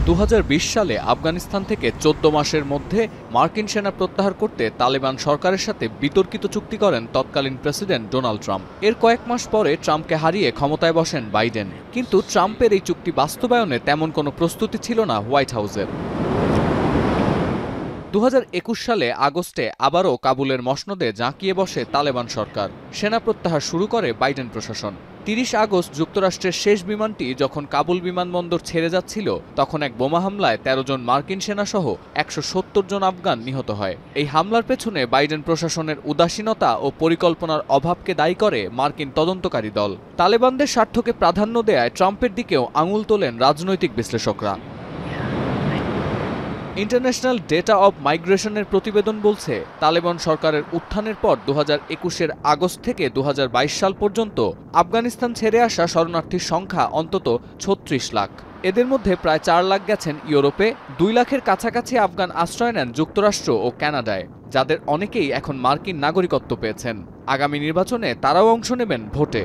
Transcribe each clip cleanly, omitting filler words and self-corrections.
2020 সালে আফগানিস্তান থেকে 14 মাসের মধ্যে মার্কিন সেনা প্রত্যাহার করতে তালেবান সরকারের সাথে বিতর্কিত চুক্তি করেন তৎকালীন প্রেসিডেন্ট ডোনাল্ড ট্রাম্প। এর কয়েক মাস পরে ট্রাম্পকে হারিয়ে ক্ষমতায় বসেন বাইডেন। কিন্তু ট্রাম্পের এই চুক্তি বাস্তবায়নে তেমন কোনো প্রস্তুতি ছিল না হোয়াইট হাউসের। 2021 সালে আগস্টে আবারও কাবুলের মসনদে জাঁকিয়ে বসে তালেবান সরকার। সেনা প্রত্যাহার শুরু করে বাইডেন প্রশাসন। 30 আগস্ট যুক্তরাষ্ট্রের শেষ বিমানটি যখন কাবুল বিমানবন্দর ছেড়ে যাচ্ছিল, তখন এক বোমা হামলায় 13 জন মার্কিন সেনাসহ 170 জন আফগান নিহত হয়। এই হামলার পেছনে বাইডেন প্রশাসনের উদাসীনতা ও পরিকল্পনার অভাবকে দায়ী করে মার্কিন তদন্তকারী দল। তালেবানদের স্বার্থকে প্রাধান্য দেয়ায় ট্রাম্পের দিকেও আঙুল তোলেন রাজনৈতিক বিশ্লেষকরা। ইন্টারন্যাশনাল ডেটা অব মাইগ্রেশনের প্রতিবেদন বলছে, তালেবান সরকারের উত্থানের পর 2021-এর আগস্ট থেকে 2022 সাল পর্যন্ত আফগানিস্তান ছেড়ে আসা শরণার্থীর সংখ্যা অন্তত 36 লাখ। এদের মধ্যে প্রায় 4 লাখ গেছেন ইউরোপে, 2 লাখের কাছাকাছি আফগান আশ্রয় নেন যুক্তরাষ্ট্র ও কানাডায়, যাদের অনেকেই এখন মার্কিন নাগরিকত্ব পেয়েছেন। আগামী নির্বাচনে তারাও অংশ নেবেন ভোটে।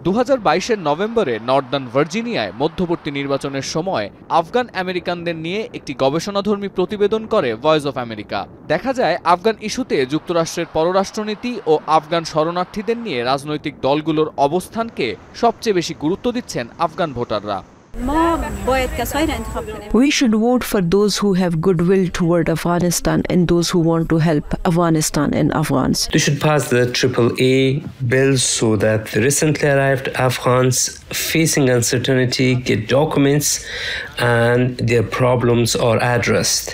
2022-এর নভেম্বরে নর্দার্ন ভার্জিনিয়ায় মধ্যবর্তী নির্বাচনের সময় আফগান আমেরিকানদের নিয়ে একটি গবেষণাধর্মী প্রতিবেদন করে ভয়েস অফ আমেরিকা। দেখা যায়, আফগান ইস্যুতে যুক্তরাষ্ট্রের পররাষ্ট্রনীতি ও আফগান শরণার্থীদের নিয়ে রাজনৈতিক দলগুলোর অবস্থানকে সবচেয়ে বেশি গুরুত্ব দিচ্ছেন আফগান ভোটাররা। We should vote for those who have goodwill toward Afghanistan and those who want to help Afghanistan and Afghans. They should pass the AAA bill so that the recently arrived Afghans facing uncertainty get documents and their problems are addressed.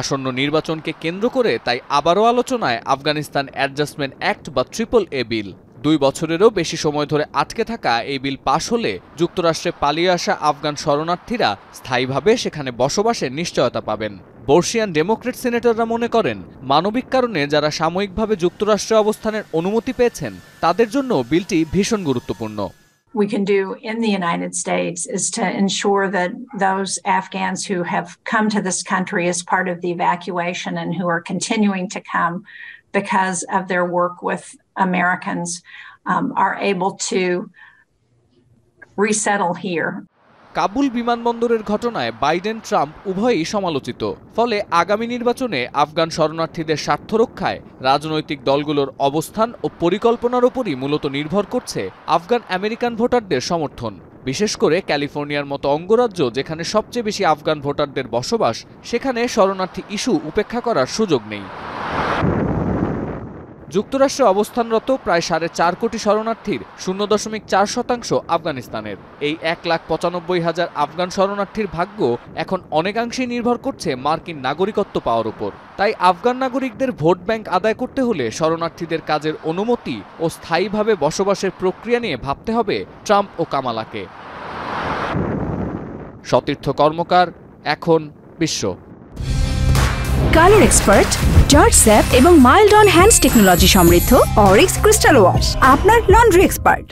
আসন্ন নির্বাচনকে কেন্দ্র করে তাই আবারও আলোচনায় Afghanistan adjustment act বা AAA বিল। 2 বছরেরও বেশি সময় ধরে আটকে থাকা এই বিল পাশ হলে যুক্তরাষ্ট্রে পালিয়ে আসা আফগান শরণার্থীরা স্থায়ীভাবে সেখানে বসবাসের নিশ্চয়তা পাবেন। বর্ষিয়ান ডেমোক্রেট সিনেটররা মনে করেন, মানবিক কারণে যারা সাময়িকভাবে যুক্তরাষ্ট্রে অবস্থানের অনুমতি পেয়েছেন তাদের জন্য বিলটি ভীষণ গুরুত্বপূর্ণ। We can do in the United States is to ensure that those Afghans who have come to this country as part of the evacuation and who are continuing to come because of their work with Americans are able to resettle here. Kabul বিমানবন্দরের ঘটনায় Biden Trump উভয়ই সমালোচিত। ফলে আগামী নির্বাচনে আফগান শরণার্থীদের স্বার্থ রক্ষায় রাজনৈতিক দলগুলোর অবস্থান ও পরিকল্পনার উপরই মূলত নির্ভর করছে আফগান আমেরিকান ভোটারদের সমর্থন। বিশেষ করে ক্যালিফোর্নিয়ার মতো অঙ্গরাজ্য, যেখানে সবচেয়ে বেশি আফগান ভোটারদের বসবাস, সেখানে শরণার্থী ইস্যু উপেক্ষা করার সুযোগ নেই। যুক্তরাষ্ট্রে অবস্থানরত প্রায় 4.5 কোটি শরণার্থীর 0.4% আফগানিস্তানের। এই 1,95,000 আফগান শরণার্থীর ভাগ্য এখন অনেকাংশেই নির্ভর করছে মার্কিন নাগরিকত্ব পাওয়ার উপর। তাই আফগান নাগরিকদের ভোট ব্যাংক আদায় করতে হলে শরণার্থীদের কাজের অনুমতি ও স্থায়ীভাবে বসবাসের প্রক্রিয়া নিয়ে ভাবতে হবে ট্রাম্প ও কামালাকে। সতীর্থ কর্মকার, এখন বিশ্ব। কালার এক্সপার্ট, জর্জ স্যাপ এবং মাইল্ড অন হ্যান্ডস টেকনোলজি সমৃদ্ধ অরিক্স ক্রিস্টাল ওয়াশ আপনার লন্ড্রি এক্সপার্ট।